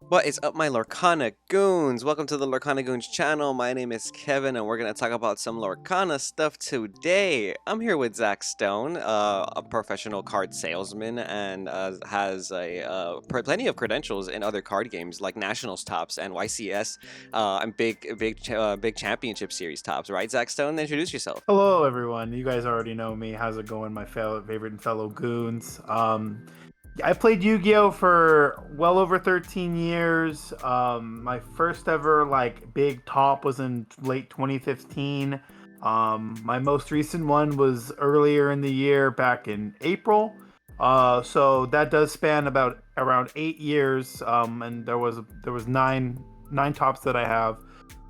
What is up, my Lorcana goons? Welcome to the Lorcana Goons channel. My name is Kevin, and we're gonna talk about some Lorcana stuff today. I'm here with Zach Stone, a professional card salesman, and has plenty of credentials in other card games like Nationals tops and YCS, and big championship series tops. Right, Zach Stone? Introduce yourself. Hello, everyone. You guys already know me. How's it going, my favorite and fellow goons? I played Yu-Gi-Oh for well over 13 years. My first ever big top was in late 2015. My most recent one was earlier in the year, back in April. So that does span about around 8 years. And there was nine tops that I have.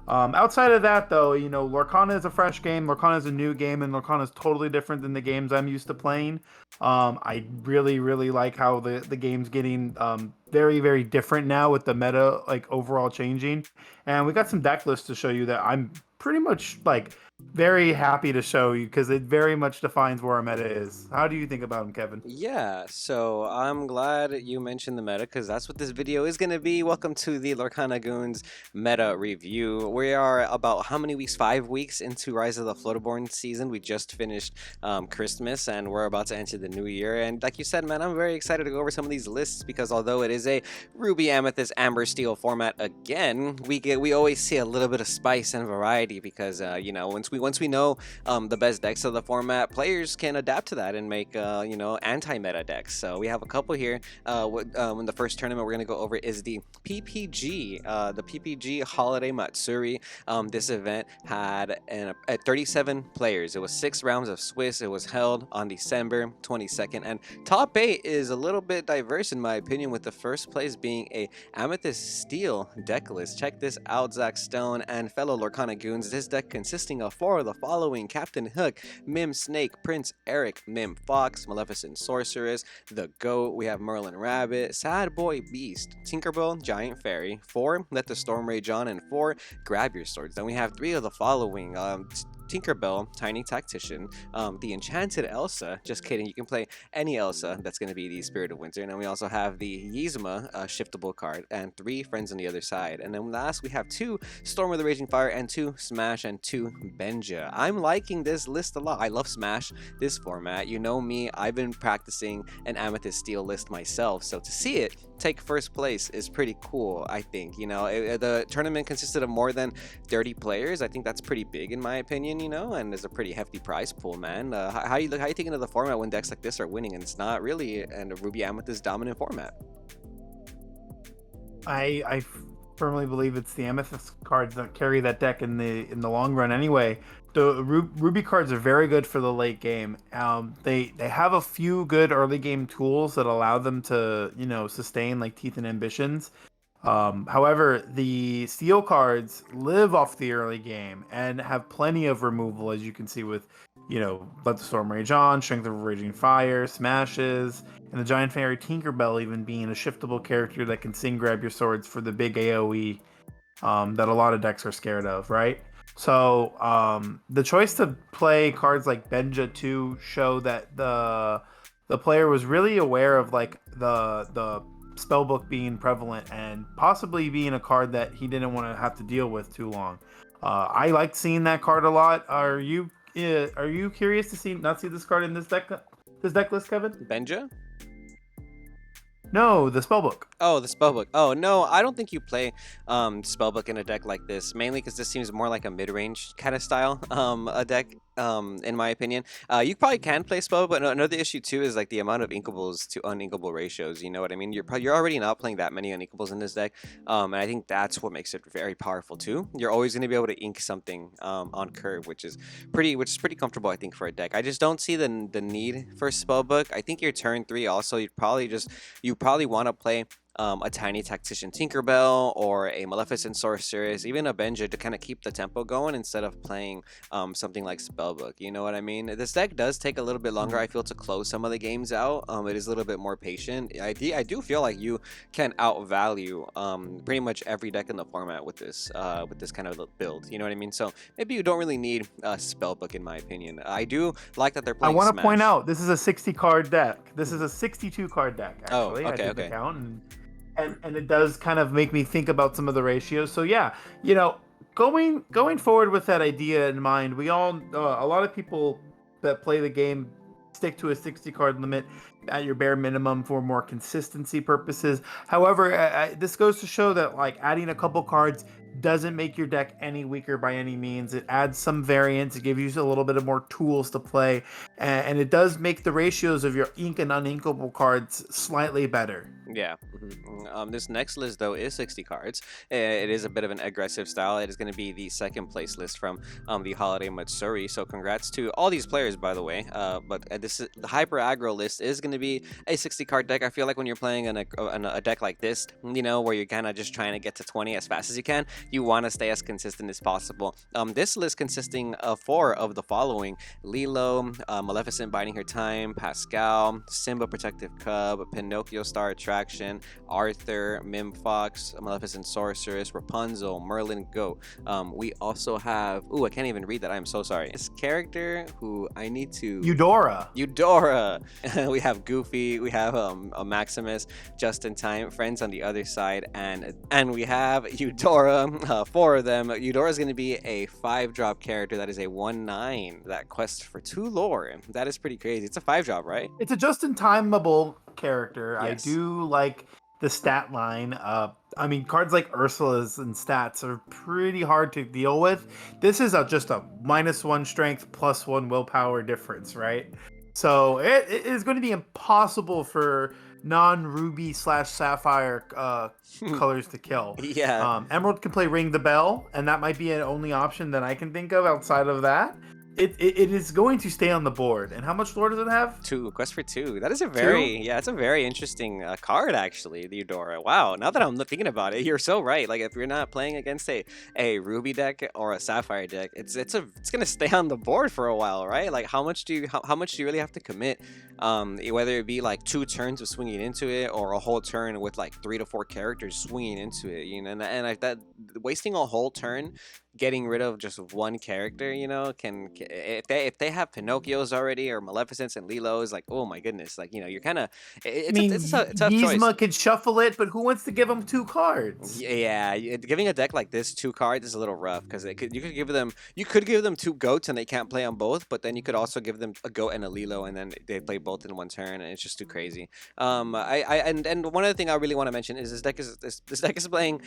Outside of that, though, Lorcana is a fresh game. Lorcana is a new game, and Lorcana is totally different than the games I'm used to playing. I really, really like how the game's getting very, very different now with the meta overall changing. And we got some deck lists to show you that I'm pretty much very happy to show you because it very much defines where our meta is. How do you think about them, Kevin? Yeah, so I'm glad you mentioned the meta because that's what this video is going to be. Welcome to the Lorcana Goons meta review. We are about how many weeks? 5 weeks into Rise of the Floaterborn season. We just finished Christmas and we're about to enter the new year. And like you said, man, I'm very excited to go over some of these lists because although it is a Ruby, Amethyst, Amber, Steel format again, we always see a little bit of spice and variety because once we know the best decks of the format, players can adapt to that and make anti-meta decks. So we have a couple here. In the first tournament we're going to go over is the PPG Holiday Matsuri. This event had at 37 players. It was 6 rounds of Swiss. It was held on December 22nd, and top 8 is a little bit diverse in my opinion, with the first place being a Amethyst Steel deck list. Check this out, Zach Stone and fellow Lorcana goons. This deck consisting of 4 of the following: Captain Hook, Mim Snake, Prince Eric, Mim Fox, Maleficent Sorceress, the Goat. We have Merlin Rabbit, Sad Boy Beast, Tinkerbell, Giant Fairy. 4, Let the Storm Rage On, and 4, Grab Your Swords. Then we have 3 of the following: Tinkerbell, Tiny Tactician, the Enchanted Elsa. Just kidding, you can play any Elsa. That's going to be the Spirit of Winter. And then we also have the Yzma shiftable card, and 3 Friends on the Other Side. And then last, we have 2 Storm of the Raging Fire, and 2 Smash, and 2 Benja. I'm liking this list a lot. I love Smash, this format. You know me, I've been practicing an Amethyst Steel list myself. So to see it take first place is pretty cool, I think. The tournament consisted of more than 30 players. I think that's pretty big in my opinion, and there's a pretty hefty prize pool, man. How you thinking of the format when decks like this are winning and it's not really a Ruby Amethyst dominant format? I firmly believe it's the Amethyst cards that carry that deck in the long run. Anyway, the Ruby cards are very good for the late game. They have a few good early game tools that allow them to sustain like Teeth and Ambitions. However, the steel cards live off the early game and have plenty of removal, as you can see with, Let the Storm Rage On, Strength of Raging Fire, Smashes, and the Giant Fairy Tinkerbell even being a shiftable character that can sing Grab Your Swords for the big AoE that a lot of decks are scared of, right? So the choice to play cards like Benja 2 show that the player was really aware of the spellbook being prevalent and possibly being a card that he didn't want to have to deal with too long. I liked seeing that card a lot. Are you curious to see this card in this deck list, Kevin? Benja? No, the spellbook. Oh, the spellbook. Oh no, I don't think you play spellbook in a deck like this. Mainly because this seems more like a mid-range kind of style a deck. In my opinion, you probably can play spellbook, but another issue too is like the amount of inkables to uninkable ratios. You know what I mean? You're already not playing that many uninkables in this deck, and I think that's what makes it very powerful too. You're always going to be able to ink something on curve, which is pretty comfortable, I think, for a deck. I just don't see the need for spellbook. I think your turn 3 also you probably want to play a Tiny Tactician Tinkerbell or a Maleficent Sorceress, even a Benja, to kind of keep the tempo going instead of playing something like Spellbook. You know what I mean? This deck does take a little bit longer, I feel, to close some of the games out. It is a little bit more patient. I do feel like you can outvalue pretty much every deck in the format with this kind of build. You know what I mean? So maybe you don't really need a Spellbook, in my opinion. I do like that they're I playing want to Smash. point out this is a 60 card deck. This is a 62 card deck, Oh, actually. I okay, did the okay. count, and it does kind of make me think about some of the ratios. So yeah, you know, going forward with that idea in mind, we all a lot of people that play the game stick to a 60 card limit at your bare minimum for more consistency purposes. However, this goes to show that like adding a couple cards doesn't make your deck any weaker by any means. It adds some variance. It gives you a little bit of more tools to play, and it does make the ratios of your ink and uninkable cards slightly better. Yeah. This next list though is 60 cards. It is a bit of an aggressive style. It is going to be the second place list from the Holiday Matsuri. So congrats to all these players, by the way. But this is, the Hyper Aggro list is going to be a 60 card deck. I feel like when you're playing in a deck like this, you know, where you're kind of just trying to get to 20 as fast as you can, you want to stay as consistent as possible. This list consisting of 4 of the following: Lilo, Maleficent Biding Her Time, Pascal, Simba Protective Cub, Pinocchio Star Attraction, Arthur, Fox, Maleficent Sorceress, Rapunzel, Merlin Goat. We also have, ooh, I can't even read that. I'm so sorry. This character who I need to Eudora. We have Goofy. We have a Maximus, Just in Time, Friends on the other side, and we have Eudora. 4 of them. Eudora is going to be a 5-drop character that is a 1/9. That quests for 2 lore. That is pretty crazy. It's a 5-drop, right? It's a just-in-timeable character. Yes. I do like the stat line. I mean, cards like Ursula's and stats are pretty hard to deal with. This is just a -1 strength +1 willpower difference, right? So it is going to be impossible for non-ruby slash sapphire colors to kill. Yeah. Emerald can play Ring the Bell, and that might be an only option that I can think of outside of that. It is going to stay on the board. And how much lore does it have? 2, quest for 2. That is a very, yeah, it's a very interesting card actually, the Eudora. Wow, now that I'm thinking about it, you're so right. Like if you're not playing against a ruby deck or a sapphire deck, it's gonna stay on the board for a while, right? Like how much do you really have to commit? Whether it be like 2 turns of swinging into it or a whole turn with like 3 to 4 characters swinging into it, you know, and that wasting a whole turn getting rid of just one character, you know, if they have Pinocchios already or Maleficents and Lilos, like oh my goodness, like you know, you're kind of I mean, it's a tough choice. Yzma could shuffle it, but who wants to give him 2 cards? Yeah, giving a deck like this 2 cards is a little rough because you could give them 2 goats and they can't play on both, but then you could also give them a goat and a Lilo and then they play both in one turn and it's just too crazy. And one other thing I really want to mention is this deck is playing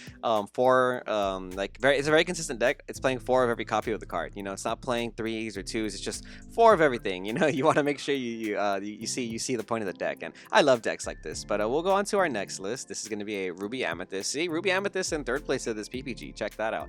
4 it's a very consistent deck. It's playing 4 of every copy of the card. You know, it's not playing 3s or 2s. It's just 4 of everything. You know, you want to make sure you see the point of the deck. And I love decks like this. But we'll go on to our next list. This is going to be a Ruby Amethyst. See, Ruby Amethyst in 3rd place of this PPG. Check that out.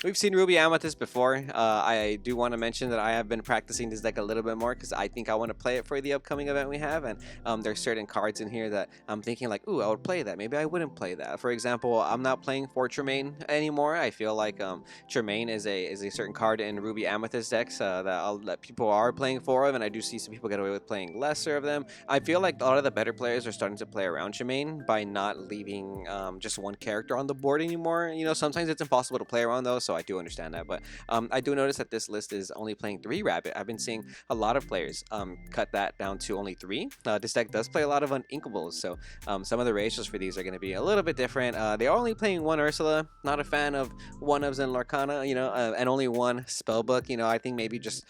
We've seen Ruby Amethyst before. I do want to mention that I have been practicing this deck a little bit more because I think I want to play it for the upcoming event we have. And there's certain cards in here that I'm thinking like, ooh, I would play that. Maybe I wouldn't play that. For example, I'm not playing for Tremaine anymore. I feel like Tremaine is a certain card in Ruby Amethyst decks that people are playing 4 of, and I do see some people get away with playing lesser of them. I feel like a lot of the better players are starting to play around Tremaine by not leaving just one character on the board anymore. You know, sometimes it's impossible to play around those, so I do understand that. But I do notice that this list is only playing 3 Rabbit. I've been seeing a lot of players cut that down to only 3. This deck does play a lot of uninkables, so some of the ratios for these are going to be a little bit different. They are only playing 1 Ursula. Not a fan of 1-ofs and Lorcana, you know, and only 1 Spellbook. You know, I think maybe just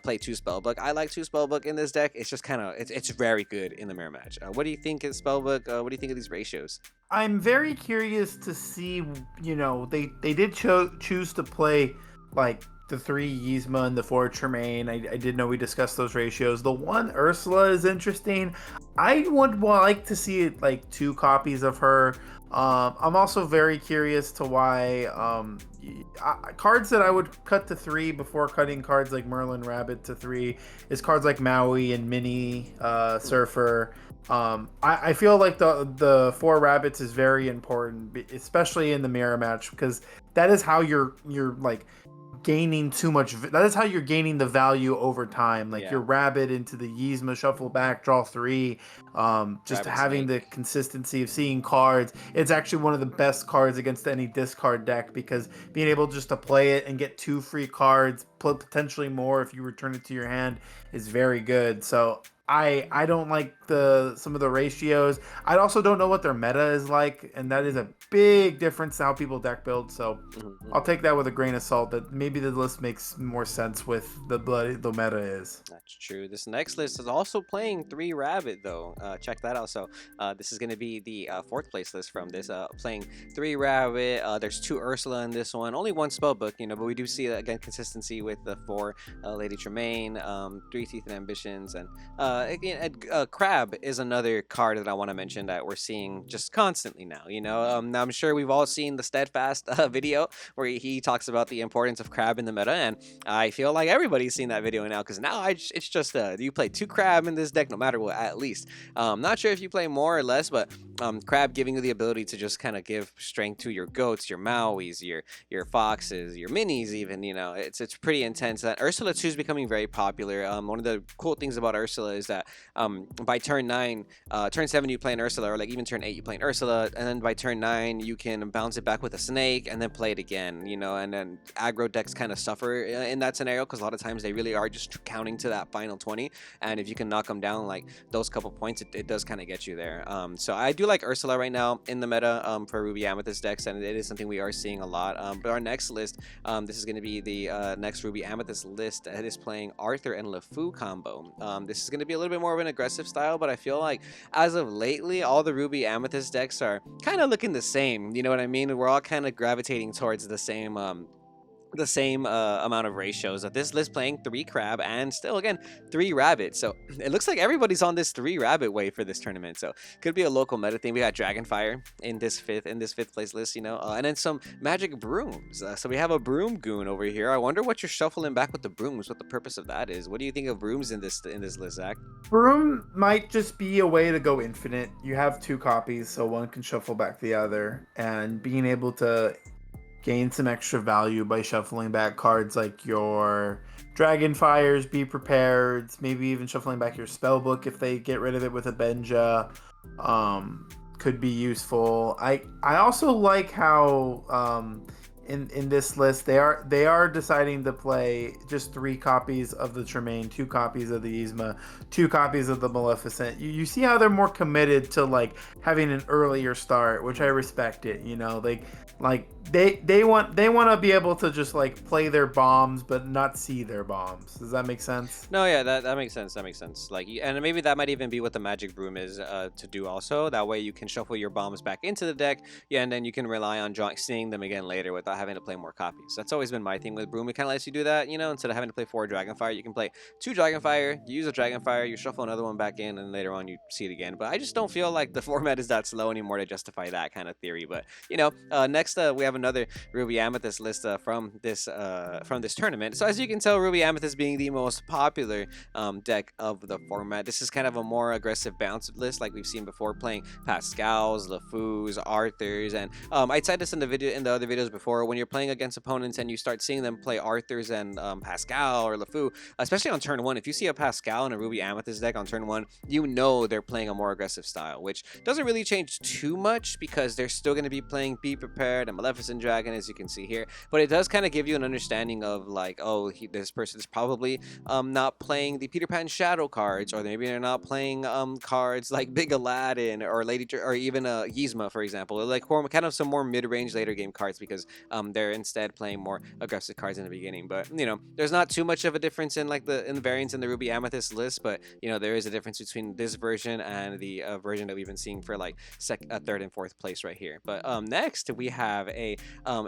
play 2 Spellbook. I like 2 Spellbook in this deck. It's just kind of, it's very good in the mirror match. What do you think of Spellbook? What do you think of these ratios? I'm very curious to see, you know, they did choose to play like the 3 Yzma and the 4 Tremaine. I did know we discussed those ratios. The 1 Ursula is interesting. I would like to see it like 2 copies of her. I'm also very curious to why cards that I would cut to 3 before cutting cards like Merlin Rabbit to 3 is cards like Maui and Mini Surfer. I feel like the 4 rabbits is very important, especially in the mirror match, because that is how you're like gaining too much. That is how you're gaining the value over time. Like your rabbit into the Yzma, shuffle back, draw 3. Just Rabbit having snake. the consistency of seeing cards. It's actually one of the best cards against any discard deck, because being able just to play it and get 2 free cards, potentially more if you return it to your hand, is very good. So I don't like some of the ratios. I also don't know what their meta is like, and that is a big difference to how people deck build. So I'll Mhm. take that with a grain of salt. That maybe the list makes more sense with the meta is. That's true. This next list is also playing Three Rabbit, though. Check that out. So, this is going to be the fourth place list from this. Playing Three Rabbit. There's two Ursula in this one. Only one spell book, but we do see again consistency with the four Lady Tremaine, Three Teeth and Ambitions, and again, Crab is another card that I want to mention that we're seeing just constantly now. Now I'm sure we've all seen the Steadfast video where he talks about the importance of Crab in the meta, and I feel like everybody's seen that video now because now it's just you play two Crab in this deck no matter what, at least. Not sure if you play more or less, but Crab giving you the ability to just kind of give strength to your goats, your Mauis, your foxes, your minis, even. It's pretty intense. That Ursula 2 is becoming very popular. One of the cool things about Ursula is that by turn 9, turn 7 you play an Ursula, or like even turn 8 you play an Ursula, and then by turn 9 you can bounce it back with a snake and then play it again. And then aggro decks kind of suffer in that scenario because a lot of times they really are just counting to that final 20, and if you can knock them down like those couple points, it does kind of get you there. So I do like Ursula right now in the meta for Ruby Amethyst decks, and it is something we are seeing a lot. But our next list, this is going to be the next Ruby Amethyst list that is playing Arthur and LeFou combo. This is going to be a little bit more of an aggressive style, but I feel like as of lately, all the Ruby Amethyst decks are kind of looking the same. You know what I mean? We're all kind of gravitating towards the same amount of ratios of this list playing three Crab and still again three Rabbit. So it looks like everybody's on this three Rabbit wave for this tournament. So could be a local meta thing. We got Dragonfire in this fifth place list, and then some Magic Brooms. So we have a Broom Goon over here. I wonder what you're shuffling back with the brooms. What the purpose of that is? What do you think of brooms in this list, Zach? Broom might just be a way to go infinite. You have two copies, so one can shuffle back the other, and being able to gain some extra value by shuffling back cards like your Dragonfires, Be Prepared, maybe even shuffling back your Spellbook if they get rid of it with a Benja. Could be useful. I also like how in this list they are deciding to play just three copies of the Tremaine, two copies of the Yzma, two copies of the Maleficent. You see how they're more committed to like having an earlier start, which I respect it. Like they want to be able to just like play their bombs but not see their bombs. Does that make sense? No, yeah, that makes sense. That makes sense. Like, and maybe that might even be what the Magic Broom is to do also. That way you can shuffle your bombs back into the deck, yeah, and then you can rely on seeing them again later without having to play more copies. That's always been my thing with Broom. It kind of lets you do that, instead of having to play four Dragonfire, you can play two Dragonfire, you use a Dragonfire, you shuffle another one back in, and later on you see it again. But I just don't feel like the format is that slow anymore to justify that kind of theory. But next we have another Ruby Amethyst list from this tournament. So as you can tell, Ruby Amethyst being the most popular deck of the format. This is kind of a more aggressive bounce list, like we've seen before, playing Pascals, LeFous, Arthurs, and I said this in the other videos before. When you're playing against opponents and you start seeing them play Arthurs and Pascal or LeFou, especially on turn one, if you see a Pascal and a Ruby Amethyst deck on turn one, you know they're playing a more aggressive style, which doesn't really change too much because they're still going to be playing Be Prepared and Maleficent Dragon, as you can see here. But it does kind of give you an understanding of like, oh, this person is probably not playing the Peter Pan Shadow cards, or maybe they're not playing cards like Big Aladdin or or even Yzma, for example, like kind of some more mid-range later game cards because they're instead playing more aggressive cards in the beginning. But there's not too much of a difference in the variants in the Ruby Amethyst list, but there is a difference between this version and the version that we've been seeing for like third and fourth place right here. But next we have a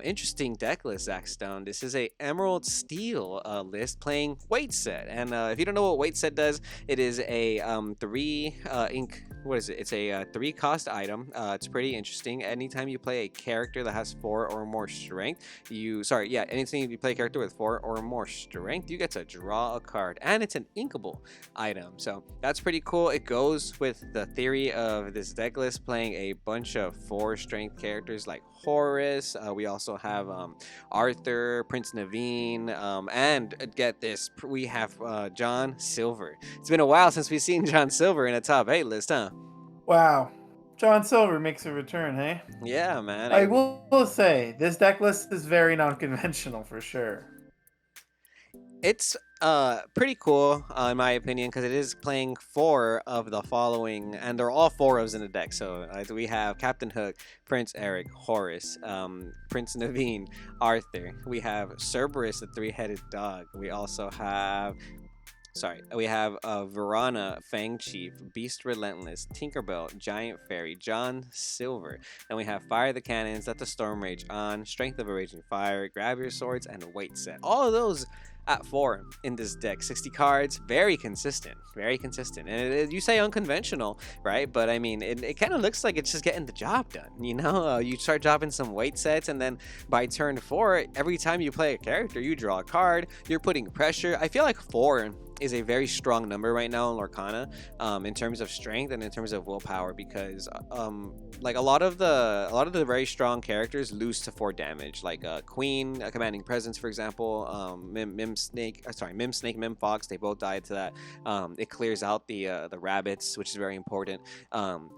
interesting deck list, Zach Stone. This is a Emerald Steel list playing Weight Set, and if you don't know what Weight Set does, it is a three ink. What is it? It's a three cost item. It's pretty interesting. Anytime you play a character that has 4 or more strength, anything you play a character with 4 or more strength, you get to draw a card, and it's an inkable item. So that's pretty cool. It goes with the theory of this deck list playing a bunch of 4 strength characters like Horus. We also have Arthur, Prince Naveen, and get this, we have John Silver. It's been a while since we've seen John Silver in a top 8 list, huh? Wow. John Silver makes a return, hey? Yeah, man. I will say, this deck list is very non conventional for sure. It's pretty cool in my opinion because it is playing four of the following, and they're all four ofs in the deck. So we have Captain Hook, Prince Eric, Horus, Prince Naveen, Arthur. We have Cerberus, the three-headed dog. We also have we have Verana, Fang Chief, Beast Relentless, Tinkerbell, Giant Fairy, John Silver. Then we have Fire the Cannons, Let the Storm Rage On, Strength of a Raging Fire, Grab Your Swords, and Weight Set. All of those at four in this deck. 60 cards, very consistent, very consistent. And you say unconventional, right? But I mean, it kind of looks like it's just getting the job done. You know, you start dropping some weight sets, and then by turn four, every time you play a character, you draw a card, you're putting pressure. I feel like four is a very strong number right now in Lorcana, in terms of strength and in terms of willpower, because like a lot of the very strong characters lose to four damage, like Queen, Commanding Presence, for example, Mim Snake, Mim Snake, Mim Fox, they both died to that. It clears out the rabbits, which is very important.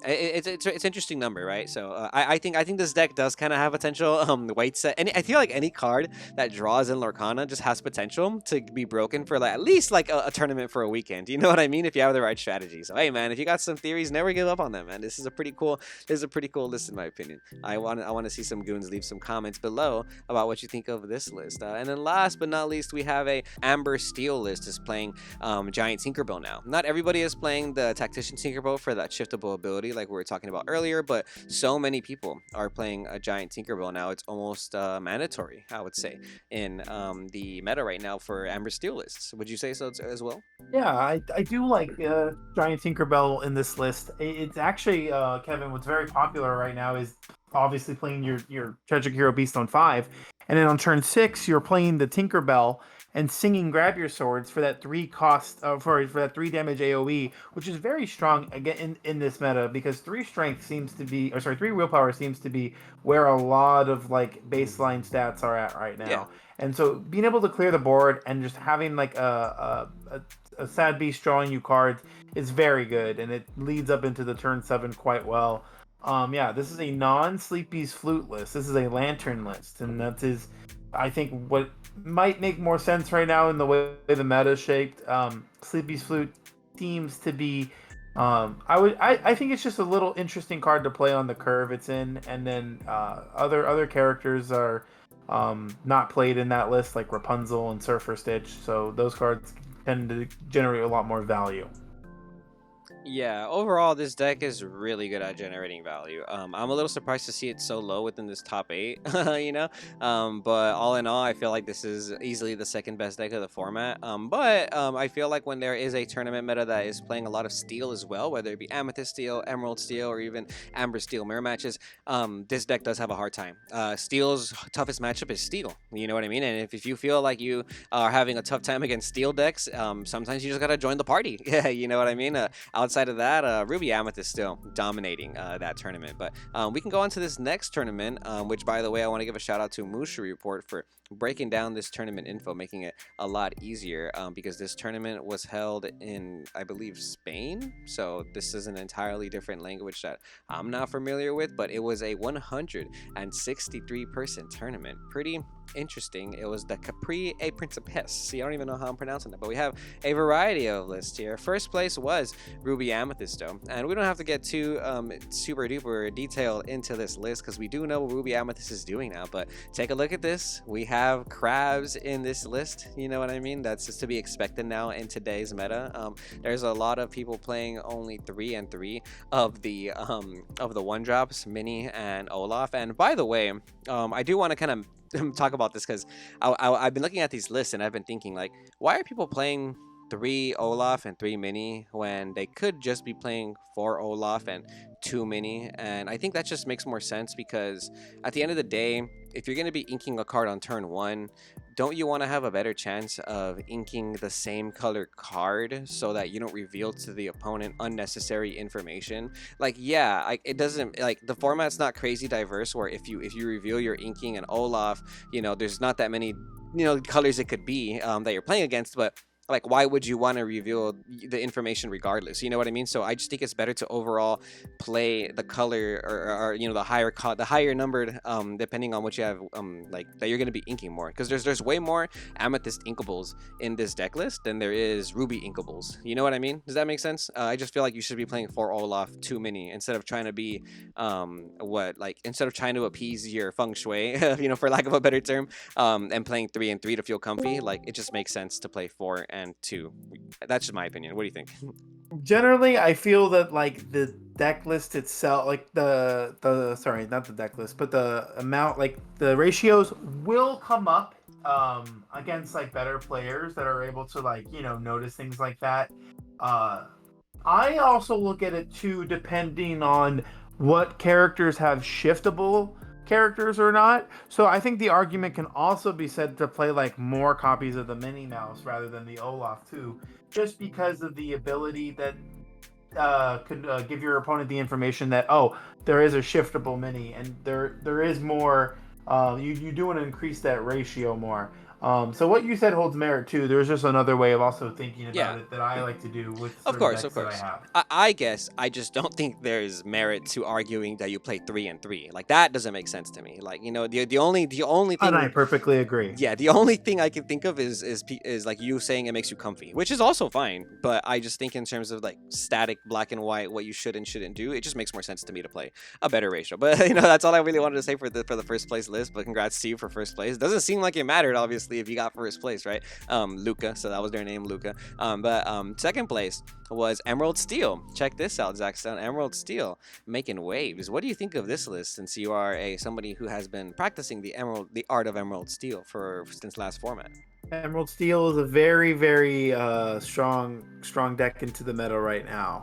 It's interesting number, right? So I think this deck does kind of have potential. The weight set, and I feel like any card that draws in Lorcana just has potential to be broken for like at least like a tournament for a weekend. You know what I mean? If you have the right strategy. So hey man, if you got some theories, never give up on them, man. This is a pretty cool list in my opinion. I want to see some goons leave some comments below about what you think of this list. And then last but not least, we have a Amber Steel list is playing Giant Tinkerbell now. Not everybody is playing the Tactician Tinkerbell for that shiftable ability like we were talking about earlier, but so many people are playing a Giant Tinkerbell now. It's almost mandatory, I would say, in the meta right now for Amber Steel lists. Would you say so as well? Yeah, I do like Giant Tinkerbell in this list. It's actually, Kevin, what's very popular right now is obviously playing your Tragic Hero Beast on 5. And then on turn 6, you're playing the Tinkerbell and singing Grab Your Swords for that 3 cost, for that 3 damage AoE, which is very strong again in this meta, because 3 strength seems to be, 3 willpower seems to be where a lot of like baseline stats are at right Yeah. now. And so being able to clear the board and just having like a sad beast drawing you cards is very good, and it leads up into the turn 7 quite well. Yeah, this is a non-Sleepy's Flute list. This is a Lantern list, and that is, I think, what might make more sense right now in the way the meta is shaped. Sleepy's Flute seems to be, I think it's just a little interesting card to play on the curve it's in, and then other characters are not played in that list, like Rapunzel and Surfer Stitch. So those cards tend to generate a lot more value. Yeah, overall, this deck is really good at generating value. I'm a little surprised to see it so low within this top eight, you know. But all in all, I feel like this is easily the second best deck of the format. But I feel like when there is a tournament meta that is playing a lot of steel as well, whether it be Amethyst Steel, Emerald Steel, or even Amber Steel mirror matches, this deck does have a hard time. Steel's toughest matchup is Steel. You know what I mean? And if you feel like you are having a tough time against Steel decks, sometimes you just gotta join the party. Yeah, you know what I mean? Outside of that, Ruby Amethyst still dominating that tournament. But we can go on to this next tournament, which, by the way, I want to give a shout out to Matsuri Report for breaking down this tournament info, making it a lot easier, because this tournament was held in, I believe, Spain. So this is an entirely different language that I'm not familiar with, but it was a 163-person tournament. Pretty interesting. It was the Capri A Principess. See, I don't even know how I'm pronouncing that, but we have a variety of lists here. First place was Ruby Amethyst, though, and we don't have to get too super duper detailed into this list because we do know what Ruby Amethyst is doing now. But take a look at this. We have crabs in this list. You know what I mean? That's just to be expected now in today's meta. There's a lot of people playing only 3 and 3 of the one drops, Mini and Olaf. And by the way, I do want to kind of talk about this because I've been looking at these lists and I've been thinking, like, why are people playing 3 Olaf and 3 Mini when they could just be playing 4 Olaf and 2 Mini? And I think that just makes more sense because at the end of the day, if you're going to be inking a card on turn 1, don't you want to have a better chance of inking the same color card so that you don't reveal to the opponent unnecessary information? Like, yeah, it doesn't, like, the format's not crazy diverse where if you reveal you're inking an Olaf, you know, there's not that many, you know, colors it could be that you're playing against. But like why would you want to reveal the information regardless? You know what I mean? So I just think it's better to overall play the color, or you know, the higher numbered, depending on what you have, like that you're going to be inking more, because there's way more Amethyst inkables in this deck list than there is Ruby inkables. You know what I mean? Does that make sense? I just feel like you should be playing 4 Olaf too many, instead of trying to be instead of trying to appease your feng shui, you know, for lack of a better term, and playing 3 and 3 to feel comfy. Like, it just makes sense to play 4 and 2. That's just my opinion. What do you think? Generally, I feel that like the deck list itself, like the sorry, not the deck list, but the amount, like the ratios will come up against like better players that are able to, like, you know, notice things like that. Uh I also look at it too, depending on what characters have shiftable characters or not. So I think the argument can also be said to play like more copies of the Minnie Mouse rather than the Olaf too, just because of the ability that could give your opponent the information that, oh, there is a shiftable mini, and there is more. You do want to increase that ratio more. So what you said holds merit too. There's just another way of also thinking Yeah. about it that I like to do with Of certain course, of decks that I course. have. I guess I just don't think there's merit to arguing that you play 3 and 3. Like, that doesn't make sense to me. Like, you know, the only And I thing, perfectly agree. yeah, the only thing I can think of is like you saying it makes you comfy, which is also fine. But I just think in terms of like static black and white, what you should and shouldn't do, it just makes more sense to me to play a better ratio. But you know, that's all I really wanted to say for the first place list. But congrats to you for first place. Doesn't seem like it mattered, obviously, if you got first place, right? Luca. So that was their name, Luca. But second place was Emerald Steel. Check this out, Zackstone. Emerald Steel making waves. What do you think of this list, since you are somebody who has been practicing the art of Emerald Steel since last format? Emerald Steel is a very, very strong deck into the meta right now.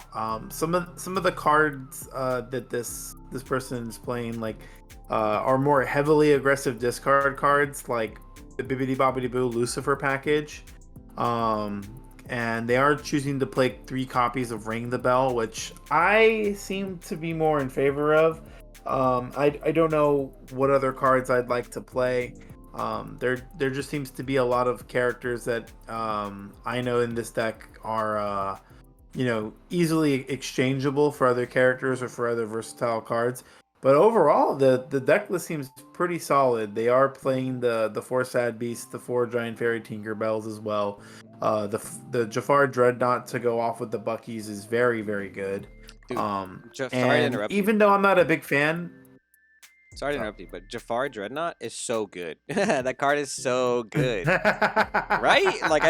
Some of the cards that this person is playing, like, are more heavily aggressive discard cards, like the Bibbidi Bobbidi Boo Lucifer package. And they are choosing to play 3 copies of Ring the Bell, which I seem to be more in favor of. I don't know what other cards I'd like to play. There just seems to be a lot of characters that I know in this deck are you know, easily exchangeable for other characters or for other versatile cards. But overall, the deck list seems pretty solid. They are playing the 4 Sad Beasts, the 4 Giant Fairy Tinkerbells as well. The Jafar Dreadnought to go off with the Buckies is very, very good. Dude, sorry to And interrupt you. even though I'm not a big fan, Sorry to interrupt you, but Jafar Dreadnought is so good. That card is so good. Right? Like,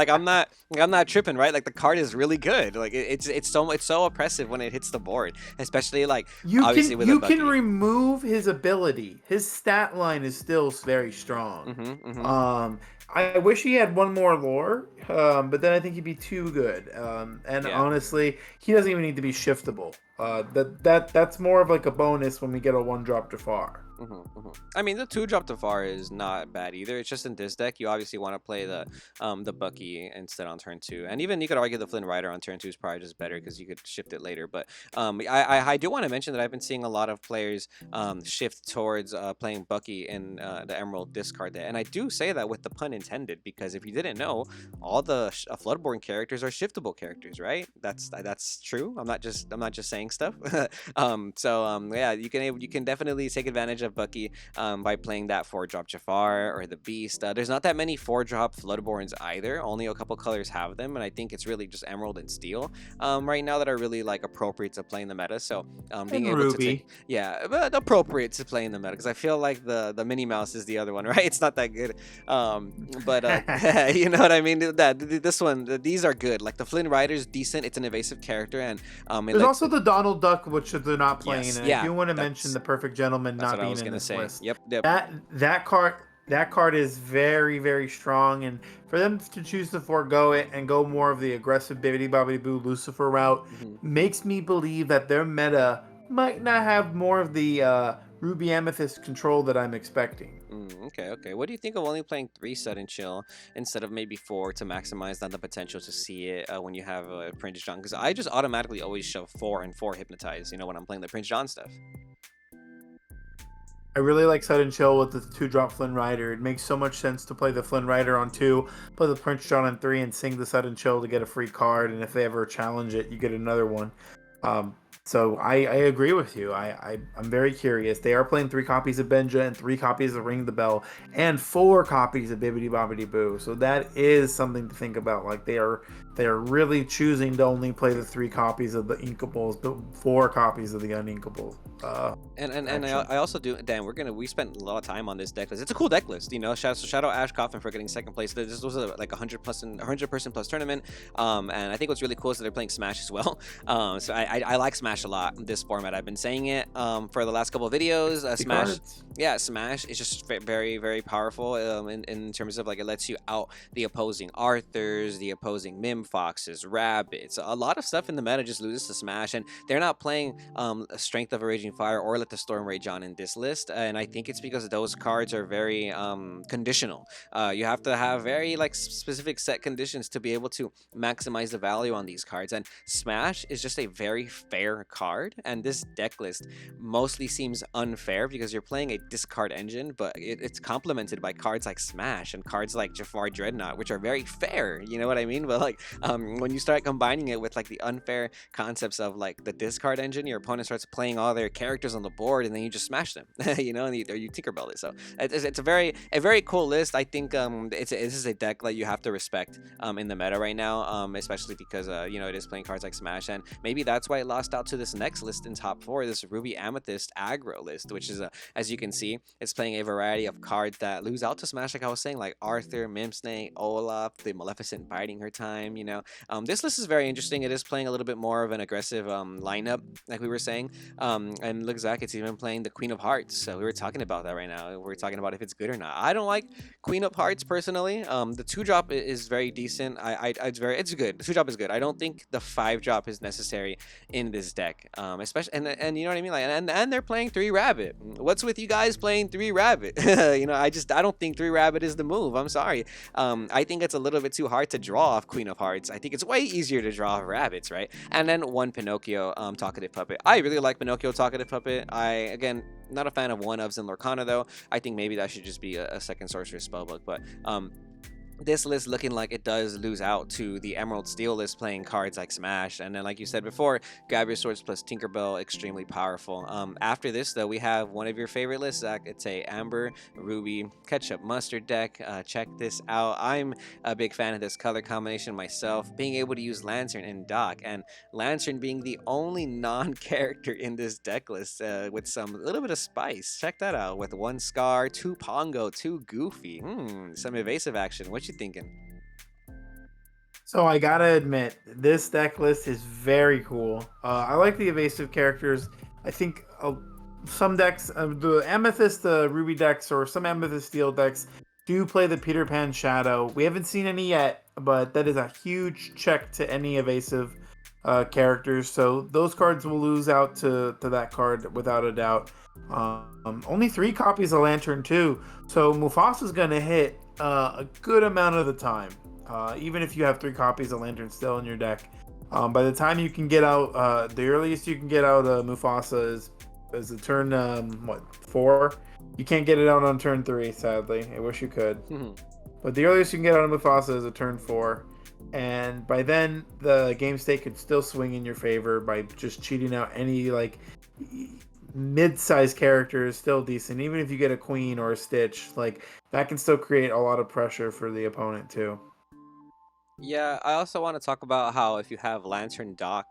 I'm not tripping, right? Like, the card is really good. Like, it's so oppressive when it hits the board, especially like obviously with a you Bucky. can remove his ability. His stat line is still very strong. I wish he had one more lore, but then I think he'd be too good. And Yeah. honestly, he doesn't even need to be shiftable. That's more of like a bonus when we get a 1-drop Jafar. I mean, the 2-drop Jafar is not bad either. It's just in this deck, you obviously want to play the Bucky instead on turn 2, and even you could argue the Flynn Rider on turn 2 is probably just better because you could shift it later. But I do want to mention that I've been seeing a lot of players shift towards playing Bucky in the Emerald discard deck, and I do say that with the pun intended, because if you didn't know, all the Floodborn characters are shiftable characters, right? That's true. I'm not just saying stuff. Yeah, you can definitely take advantage of Bucky by playing that 4-drop Jafar or the Beast. There's not that many 4-drop Floodborns either. Only a couple colors have them, and I think it's really just Emerald and Steel right now that are really like appropriate to playing the meta. So being able Ruby. to take, yeah, but appropriate to playing the meta, because I feel like the Minnie Mouse is the other one, right? It's not that good. But you know what I mean? This one, these are good. Like, the Flynn Rider's decent. It's an evasive character, and There's also the Donald Duck, which they're not playing. Yes, And yeah, I do want to that's- mention the Perfect Gentleman that's not what I being was in gonna this say. list. Yep. That card is very, very strong, and for them to choose to forego it and go more of the aggressive Bibbidi Bobbidi Boo Lucifer route makes me believe that their meta might not have more of the Ruby Amethyst control that I'm expecting. Okay. What do you think of only playing 3 Sudden Chill instead of maybe 4 to maximize on the potential to see it when you have Prince John? Because I just automatically always shove 4 and 4 Hypnotize, you know, when I'm playing the Prince John stuff. I really like Sudden Chill with the 2-drop Flynn Rider. It makes so much sense to play the Flynn Rider on 2, play the Prince John on 3, and sing the Sudden Chill to get a free card. And if they ever challenge it, you get another one. Um, so I agree with you. I'm very curious. They are playing 3 copies of Benja and 3 copies of Ring the Bell and 4 copies of Bibbidi Bobbidi Boo. So that is something to think about. Like they are really choosing to only play the 3 copies of the Inkables, but 4 copies of the Uninkables. I also do. Dan, we spent a lot of time on this deck list. It's a cool deck list, you know. Shout out Ash Coffin for getting second place. This was like 100 person plus tournament. And I think what's really cool is that they're playing Smash as well. So I like Smash a lot. This format, I've been saying it for the last couple of videos. Smash, Cards. yeah, Smash is just very very powerful in terms of like it lets you out the opposing Arthurs, the opposing Mim Foxes, Rabbits. A lot of stuff in the meta just loses to Smash, and they're not playing Strength of a Raging Fire or Let the Storm Rage On in this list, and I think it's because those cards are very conditional. You have to have very like specific set conditions to be able to maximize the value on these cards, and Smash is just a very fair card, and this deck list mostly seems unfair because you're playing a discard engine, but it's complemented by cards like Smash and cards like Jafar Dreadnought, which are very fair, you know what I mean? But like when you start combining it with like the unfair concepts of like the discard engine, your opponent starts playing all their characters on the board and then you just smash them, you know, and you Tinkerbell it. So it's a very cool list. I think this is a deck that you have to respect in the meta right now, especially because you know, it is playing cards like Smash, and maybe that's why it lost out to this next list in top 4, this Ruby Amethyst aggro list, which is as you can see, it's playing a variety of cards that lose out to Smash, like I was saying, like Arthur, Mimsnake, Olaf, the Maleficent biding her time, you know. This list is very interesting. It is playing a little bit more of an aggressive lineup, like we were saying. And look, Zach, it's even playing the Queen of Hearts. So we were talking about that right now. We're talking about if it's good or not. I don't like Queen of Hearts personally. The 2-drop is very decent. It's good. The 2-drop is good. I don't think the 5-drop is necessary in this deck. Especially and you know what I mean. Like and they're playing 3 Rabbit. What's with you guys playing 3 Rabbit? You know, I don't think 3 Rabbit is the move. I'm sorry. I think it's a little bit too hard to draw off Queen of Hearts. I think it's way easier to draw off Rabbits, right? And then 1 Pinocchio Talkative Puppet. I really like Pinocchio Talkative Puppet. Again, not a fan of 1-ofs in Lorcana though. I think maybe that should just be a second sorceress spellbook, but this list looking like it does lose out to the Emerald Steel list playing cards like Smash. And then, like you said before, Grab Your Swords plus Tinkerbell, extremely powerful. After this, though, we have one of your favorite lists, Zach. It's a Amber, Ruby, Ketchup Mustard deck. Check this out. I'm a big fan of this color combination myself, being able to use Lantern and Doc, and Lantern being the only non-character in this deck list with some little bit of spice. Check that out, with 1 Scar, 2 Pongo, 2 Goofy. Some evasive action. What you thinking? So I gotta admit, this deck list is very cool. I like the evasive characters. I think some decks, the Amethyst, the Ruby decks, or some Amethyst Steel decks do play the Peter Pan Shadow. We haven't seen any yet, but that is a huge check to any evasive characters. So those cards will lose out to that card without a doubt. Only 3 copies of Lantern too, so Mufasa's gonna hit a good amount of the time. Even if you have 3 copies of Lantern still in your deck, by the time you can get out, the earliest you can get out Mufasa is a turn 4. You can't get it out on turn 3, sadly. I wish you could. But the earliest you can get out of Mufasa is a turn 4. And by then, the game state could still swing in your favor by just cheating out any like mid-sized character is still decent. Even if you get a Queen or a Stitch, like that can still create a lot of pressure for the opponent too. Yeah, I also want to talk about how if you have Lantern Dock,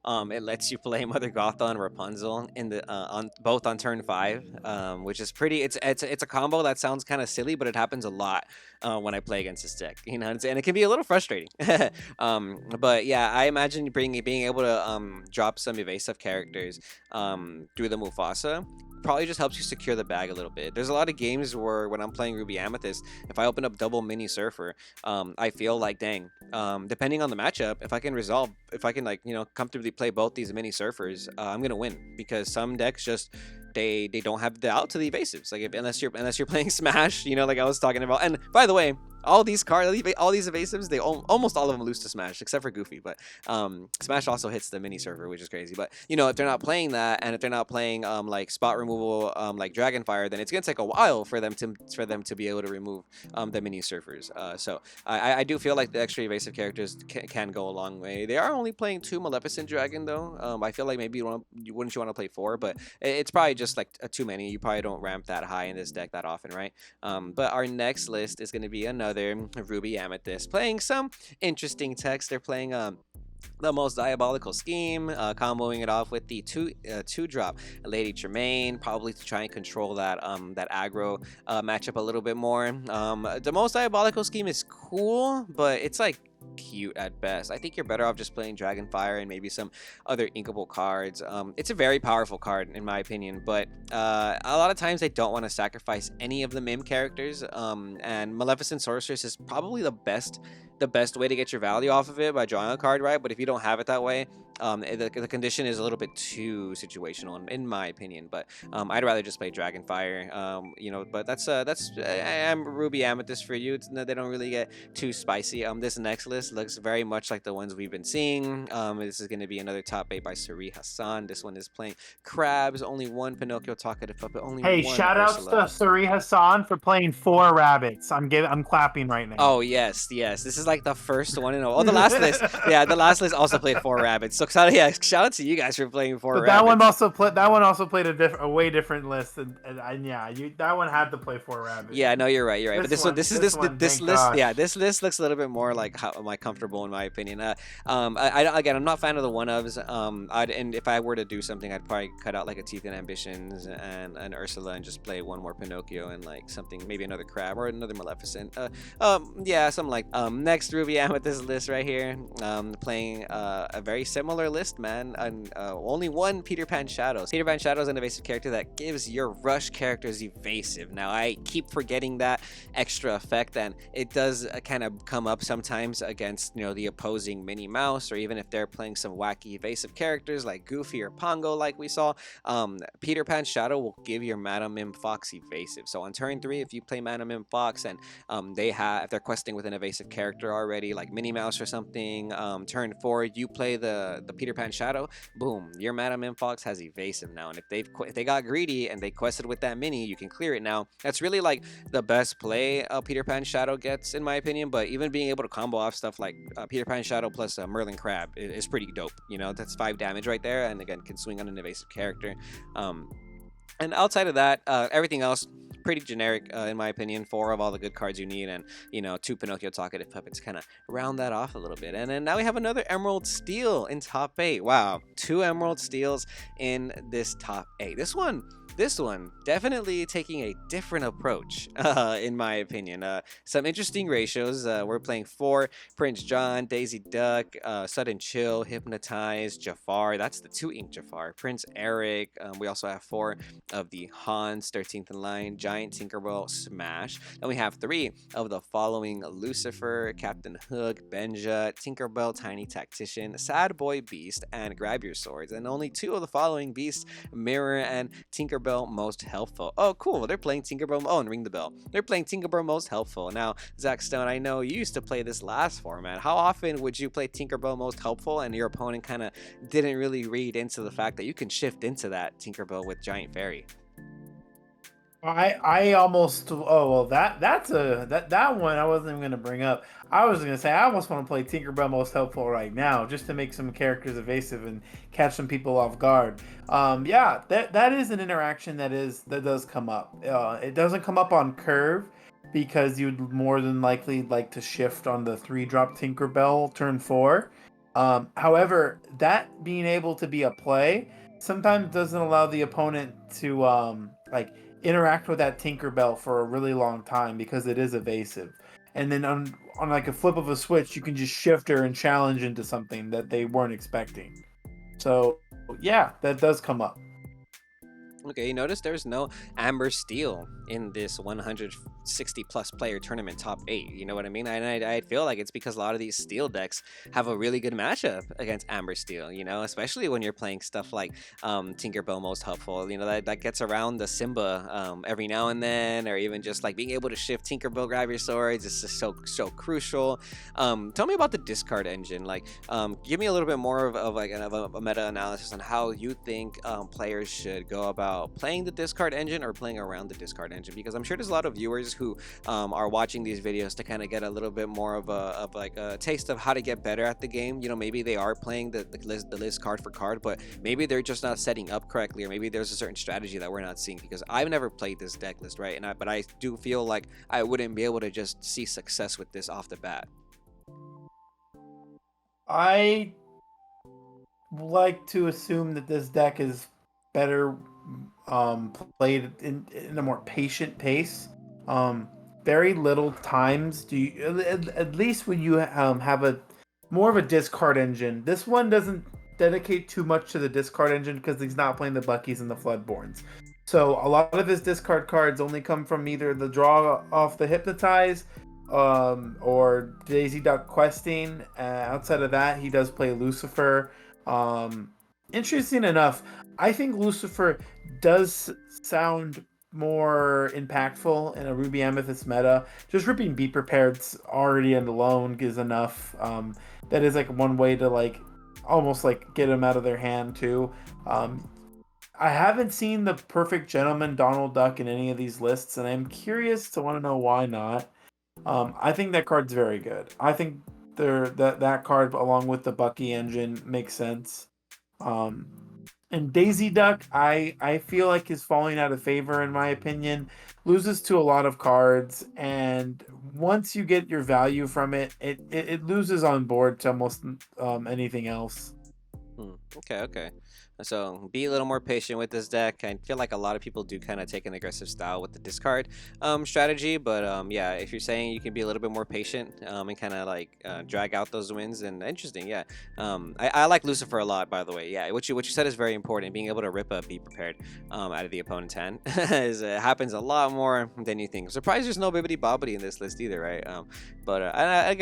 it lets you play Mother Gotha and Rapunzel in the on both on turn 5, which is pretty. It's a combo that sounds kind of silly, but it happens a lot when I play against this deck. You know, and it can be a little frustrating. But yeah, I imagine being able to drop some evasive characters through the Mufasa probably just helps you secure the bag a little bit. There's a lot of games where when I'm playing Ruby Amethyst, if I open up double Mini Surfer, I feel like, dang, depending on the matchup, if I can like, you know, comfortably play both these Mini Surfers, I'm gonna win, because some decks just they don't have the out to the evasives, like unless you're playing Smash, you know, like I was talking about. And by the way, All these cards, all these evasives, they almost all of them lose to Smash, except for Goofy. But Smash also hits the mini server, which is crazy. But you know, if they're not playing that, and if they're not playing like spot removal, like Dragonfire, then it's gonna take a while for them to be able to remove the mini surfers. So I do feel like the extra evasive characters can go a long way. They are only playing 2 Maleficent Dragon though. I feel like maybe wouldn't you want to play 4, but it's probably just like too many. You probably don't ramp that high in this deck that often, right? But our next list is going to be another Ruby Amethyst playing some interesting text. They're playing the most diabolical scheme, comboing it off with the two drop Lady Tremaine, probably to try and control that aggro matchup a little bit more. The most diabolical scheme is cool, but it's like cute at best. I think you're better off just playing Dragonfire and maybe some other inkable cards. It's a very powerful card in my opinion, but a lot of times they don't want to sacrifice any of the MIM characters. And Maleficent Sorceress is probably the best way to get your value off of it by drawing a card, right? But if you don't have it that way, the condition is a little bit too situational in my opinion. But I'd rather just play Dragonfire. You know, but that's I'm Ruby Amethyst for you. They don't really get too spicy. This next list looks very much like the ones we've been seeing. This is going to be another top 8 by Sari Hassan. This one is playing Crabs, only one Pinocchio Talkative Puppet, only Hey, one shout outs Ursula. to Sari Hassan for playing 4 rabbits. I'm clapping right now. Oh yes, yes. This is like the first one in the last list. Yeah, the last list also played 4 rabbits. So shout out to you guys for playing 4 But rabbits. that one also played a way different list, and yeah, that one had to play 4 rabbits. Yeah, no, you're right. You're right. But this list, gosh. yeah, this list looks a little bit more like how am I comfortable in my opinion. Again, I'm not a fan of the one ofs. And if I were to do something, I'd probably cut out like a Teeth and Ambitions and Ursula and just play one more Pinocchio and like something, maybe another Crab or another Maleficent. Yeah, something like next Ruby Amethyst list right here. Playing a very similar list, man. And only one Peter Pan Shadows. Peter Pan Shadows is an evasive character that gives your rush characters evasive. Now I keep forgetting that extra effect, and it does kind of come up sometimes against the opposing Minnie Mouse, or even if they're playing some wacky evasive characters like Goofy or Pongo, like we saw. Peter Pan Shadow will give your Madam Mim Fox evasive. So on turn 3, if you play Madam Mim Fox and if they're questing with an evasive character already, like Minnie Mouse or something, turn 4 you play the Peter Pan Shadow, boom, your Madam Mim Fox has evasive now. And if they got greedy and they quested with that mini, you can clear it now. That's really like the best play Peter Pan Shadow gets in my opinion. But even being able to combo off stuff like Peter Pan Shadow plus Merlin Crab is pretty dope. That's 5 damage right there, and again can swing on an evasive character. And outside of that, everything else pretty generic in my opinion. 4 of all the good cards you need, and 2 Pinocchio Talkative Puppets kind of round that off a little bit. And then now we have another Emerald Steel in top 8. Wow, 2 Emerald Steels in this top 8. This one definitely taking a different approach, in my opinion. Some interesting ratios. We're playing 4 Prince John, Daisy Duck, Sudden Chill, Hypnotize, Jafar. That's the 2 Ink Jafar. Prince Eric. We also have 4 of the Hans, 13th in line, Giant Tinkerbell, Smash. Then we have 3 of the following: Lucifer, Captain Hook, Benja, Tinkerbell, Tiny Tactician, Sad Boy Beast, and Grab Your Swords. And only 2 of the following beasts: Mirror and Tinkerbell Most Helpful. Oh, cool. They're playing Tinkerbell. Oh, and Ring the Bell. They're playing Tinkerbell Most Helpful. Now, Zach Stone, I know you used to play this last format. How often would you play Tinkerbell Most Helpful and your opponent kind of didn't really read into the fact that you can shift into that Tinkerbell with Giant Fairy? I almost that one I wasn't even gonna bring up. I was gonna say I almost want to play Tinkerbell Most Helpful right now just to make some characters evasive and catch some people off guard. Yeah, that is an interaction that does come up. It doesn't come up on curve because you'd more than likely like to shift on the 3-drop Tinkerbell turn 4. However, that being able to be a play sometimes doesn't allow the opponent to interact with that Tinkerbell for a really long time because it is evasive. And then on like a flip of a switch, you can just shift her and challenge into something that they weren't expecting. So yeah, that does come up. Okay, you notice there's no Amber Steel in this 100 60 plus player tournament top 8. You know what I mean? And I feel like it's because a lot of these steel decks have a really good matchup against Amber Steel, you know, especially when you're playing stuff like Tinkerbell Most Helpful, you know, that gets around the Simba every now and then, or even just like being able to shift Tinkerbell, grab your swords. It's just so crucial. Tell me about the discard engine. Like, give me a little bit more of like a meta analysis on how you think players should go about playing the discard engine or playing around the discard engine, because I'm sure there's a lot of viewers who are watching these videos to kind of get a little bit more of like a taste of how to get better at the game. You know, maybe they are playing the list card for card, but maybe they're just not setting up correctly, or maybe there's a certain strategy that we're not seeing, because I've never played this deck list, right? But I do feel like I wouldn't be able to just see success with this off the bat. I like to assume that this deck is better played in a more patient pace. Very little times do you, at least when you have a more of a discard engine. This one doesn't dedicate too much to the discard engine because he's not playing the Buckies and the Floodborns. So a lot of his discard cards only come from either the draw off the Hypnotize, or Daisy Duck questing. Outside of that, he does play Lucifer. Interesting enough, I think Lucifer does sound more impactful in a Ruby Amethyst meta. Just ripping Be Prepared's already and alone is enough. That is like one way to like almost like get them out of their hand too. I haven't seen the Perfect Gentleman Donald Duck in any of these lists, and I'm curious to want to know why not. I think that card's very good. I think that card along with the Bucky engine makes sense. Um, and Daisy Duck, I feel like is falling out of favor in my opinion. Loses to a lot of cards, and once you get your value from it, it loses on board to almost anything else. Okay. So be a little more patient with this deck. I feel like a lot of people do kind of take an aggressive style with the discard strategy, but yeah, if you're saying you can be a little bit more patient and kind of like drag out those wins, and interesting, yeah. I like Lucifer a lot, by the way. Yeah, what you said is very important. Being able to rip a Be Prepared out of the opponent's hand is happens a lot more than you think. I'm surprised there's no Bibbidi Bobbidi in this list either, right? But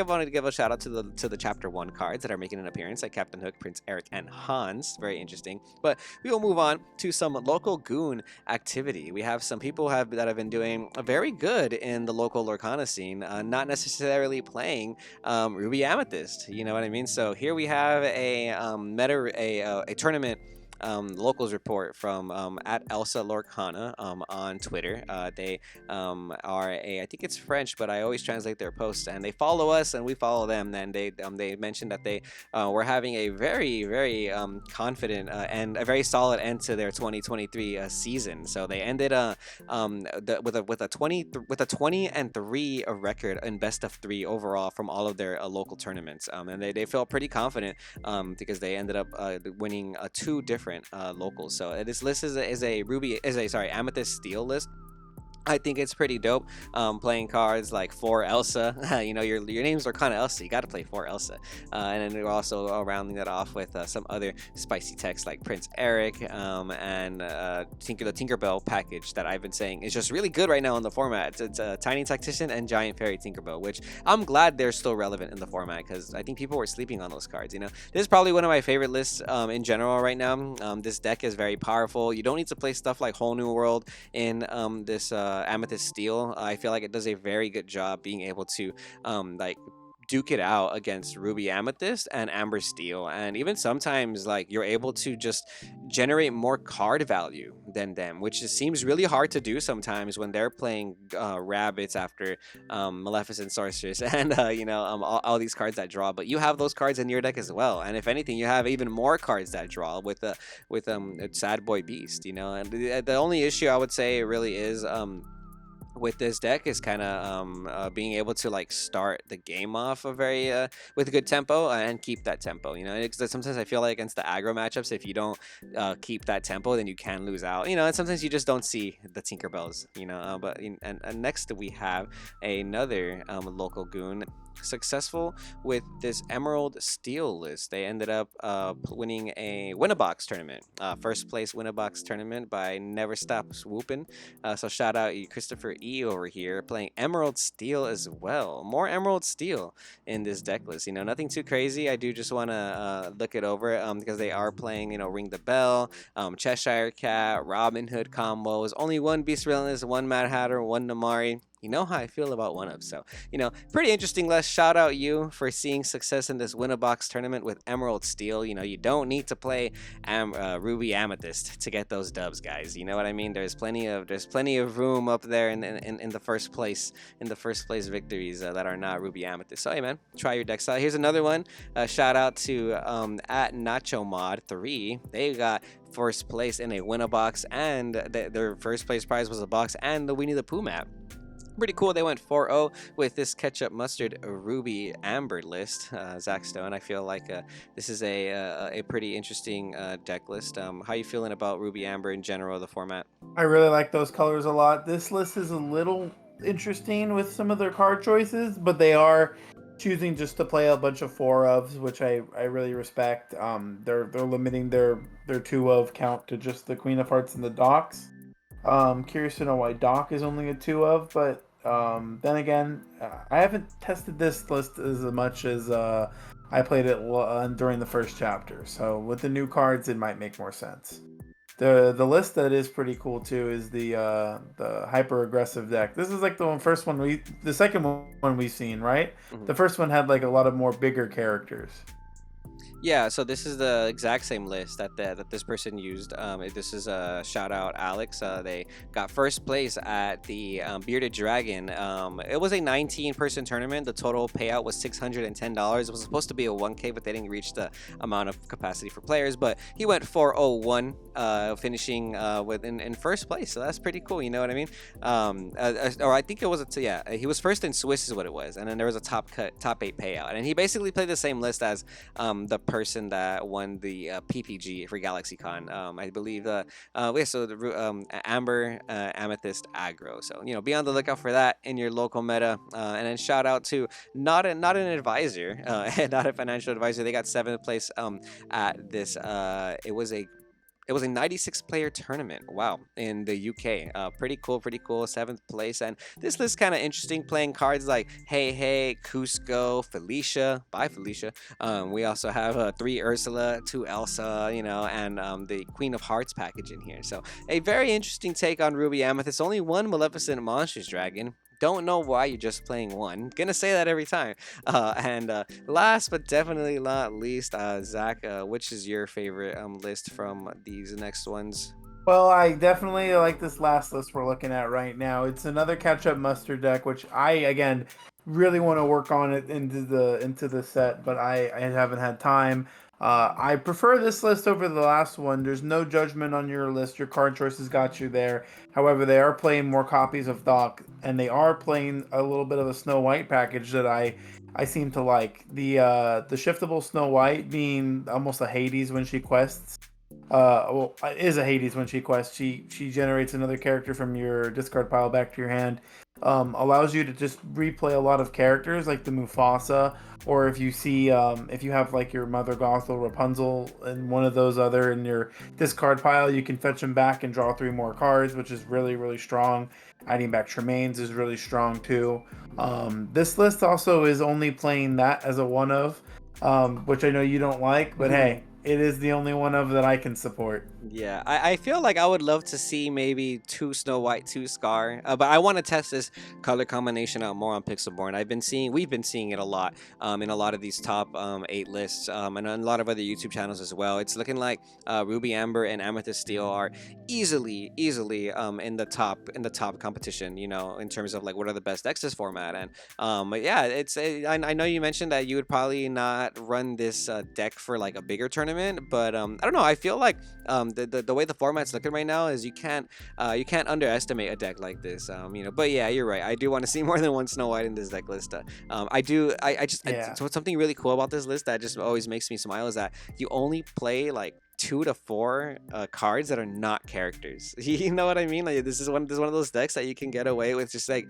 wanted to give a shout out to the Chapter 1 cards that are making an appearance, like Captain Hook, Prince Eric, and Hans. Very interesting. But we will move on to some local goon activity. We have some people that have been doing very good in the local Lorcana scene, not necessarily playing Ruby Amethyst. You know what I mean? So here we have a tournament locals report from at Elsa Lorcana on Twitter. They I think it's French, but I always translate their posts, and they follow us and we follow them. And they mentioned that they were having a very confident and a very solid end to their 2023 season. So they ended with a 20-3 record in best of 3 overall from all of their local tournaments. And they felt pretty confident because they ended up winning 2 different locals. So this list is a Amethyst Steel list. I think it's pretty dope. Playing cards like for Elsa, you know, your names are kind of Elsa. You got to play for Elsa, and then we're also rounding that off with some other spicy text like Prince Eric and the Tinkerbell package that I've been saying is just really good right now in the format. It's Tiny Tactician and Giant Fairy Tinkerbell, which I'm glad they're still relevant in the format because I think people were sleeping on those cards. You know, this is probably one of my favorite lists in general right now. This deck is very powerful. You don't need to play stuff like Whole New World in this. Amethyst Steel. I feel like it does a very good job being able to like duke it out against Ruby Amethyst and Amber Steel, and even sometimes like you're able to just generate more card value than them, which seems really hard to do sometimes when they're playing rabbits after Maleficent Sorceress and all these cards that draw. But you have those cards in your deck as well, and if anything, you have even more cards that draw with Sad Boy Beast. You know, and the only issue I would say really is with this deck is kind of being able to like start the game off a very with a good tempo and keep that tempo. You know, sometimes I feel like against the aggro matchups, if you don't keep that tempo, then you can lose out. You know, and sometimes you just don't see the Tinkerbells. You know, but next we have another local goon successful with this Emerald Steel list. They ended up winning a Win-a-Box tournament, first place Win-a-Box tournament by Never Stop Swooping. So shout out you, Christopher E over here, playing Emerald Steel as well. More Emerald Steel in this deck list. Nothing too crazy. I do just want to look it over because they are playing, Ring the Bell, Cheshire Cat, Robin Hood combos, only one Beast Relentless, one Mad Hatter, one Namari. You know how I feel about one up. So, pretty interesting. Let's shout out you for seeing success in this Win-a-Box tournament with Emerald Steel. You don't need to play Ruby Amethyst to get those dubs, guys. You know what I mean? There's plenty of room up there in the first place victories that are not Ruby Amethyst. So hey man, try your decks out. Here's another one. Shout out to at Nacho Mod 3. They got first place in a Win-a-Box, and their first place prize was a box and the Winnie the Pooh map. Pretty cool. They went 4-0 with this ketchup mustard ruby amber list. Zach Stone, I feel like this is a pretty interesting deck list. How you feeling about ruby amber in general, the format? I really like those colors a lot. This list is a little interesting with some of their card choices, but they are choosing just to play a bunch of 4-ofs, which I really respect. They're limiting their 2-of count to just the Queen of Hearts and the Docks. Curious to know why Doc is only a 2-of, but then again, I haven't tested this list as much as I played it during the first chapter. So with the new cards, it might make more sense. The list that is pretty cool too is the hyper aggressive deck. This is like the second one we've seen, right? Mm-hmm. The first one had like a lot of more bigger characters. Yeah, so this is the exact same list that this person used. This is a shout out Alex. They got first place at the Bearded Dragon. It was a 19-person tournament. The total payout was $610. It was supposed to be a 1K, but they didn't reach the amount of capacity for players. But he went 401, finishing in first place. So that's pretty cool. You know what I mean? Or I think it was he was first in Swiss is what it was, and then there was a top 8 payout, and he basically played the same list as the person that won the PPG for GalaxyCon. I believe Amber, Amethyst, Aggro. So be on the lookout for that in your local meta. And then shout out to not an advisor, not a financial advisor. They got 7th place at this. It was a 96-player tournament. Wow, in the UK. Pretty cool. 7th place. And this list kind of interesting, playing cards like Hey Hey, Cusco, Felicia. Bye, Felicia. We also have 3 Ursula, 2 Elsa, and the Queen of Hearts package in here. So a very interesting take on Ruby Amethyst. Only one Maleficent Monsters Dragon. Don't know why you're just playing one. Gonna say that every time. And last but definitely not least, Zach, which is your favorite list from these next ones? Well, I definitely like this last list we're looking at right now. It's another catch-up mustard deck, which I again really want to work on it into the set, but I haven't had time. I prefer this list over the last one. There's no judgment on your list. Your card choices got you there. However, they are playing more copies of Doc, and they are playing a little bit of a Snow White package that I seem to like. The shiftable Snow White being almost a Hades when she quests. Is a Hades when she quests. She generates another character from your discard pile back to your hand. Allows you to just replay a lot of characters like the Mufasa, or if you see if you have like your Mother Gothel, Rapunzel, and one of those other in your discard pile, you can fetch them back and draw 3 more cards, which is really strong. Adding back Tremaines is really strong too. This list also is only playing that as a 1-of, which I know you don't like, but hey, it is the only 1-of that I can support. Yeah, I feel like I would love to see maybe 2 Snow White, 2 Scar, but I want to test this color combination out more on Pixelborn. We've been seeing it a lot in a lot of these top 8 lists, and a lot of other YouTube channels as well. It's looking like Ruby Amber and Amethyst Steel are easily in the top competition. In terms of like what are the best decks this format, and but yeah, I know you mentioned that you would probably not run this deck for like a bigger tournament, but I don't know. I feel like the way the format's looking right now is you can't underestimate a deck like this. But yeah, you're right. I do want to see more than one Snow White in this deck list. So something really cool about this list that just always makes me smile is that you only play like 2 to 4 cards that are not characters. You know what I mean? Like this is one of those decks that you can get away with just like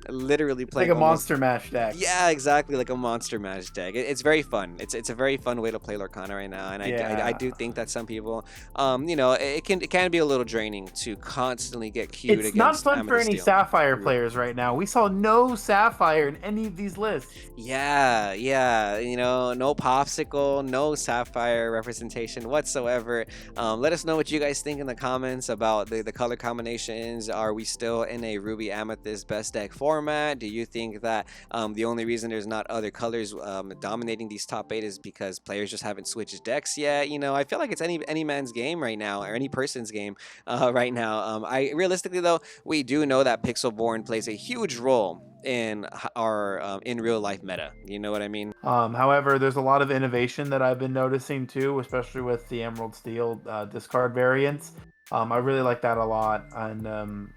literally It's like playing a almost. monster mash deck. Yeah, exactly, like a monster mash deck. It's very fun. It's a very fun way to play Lorcana right now, and I Yeah. do think that some people, it can be a little draining to constantly get queued It's not against fun for Amethyst any Steel. Sapphire Yeah. players right now. We saw no Sapphire in any of these lists. Yeah, yeah, no popsicle, no sapphire representation whatsoever. Let us know what you guys think in the comments about the color combinations. Are we still in a Ruby Amethyst best deck format? Do you think that the only reason there's not other colors dominating these top eight is because players just haven't switched decks yet? I feel like it's any man's game right now, or any person's game right now. I realistically though, we do know that Pixelborn plays a huge role in our in real life meta. You know what I mean? However, there's a lot of innovation that I've been noticing too, especially with the Emerald Steel discard variants. I really like that a lot, and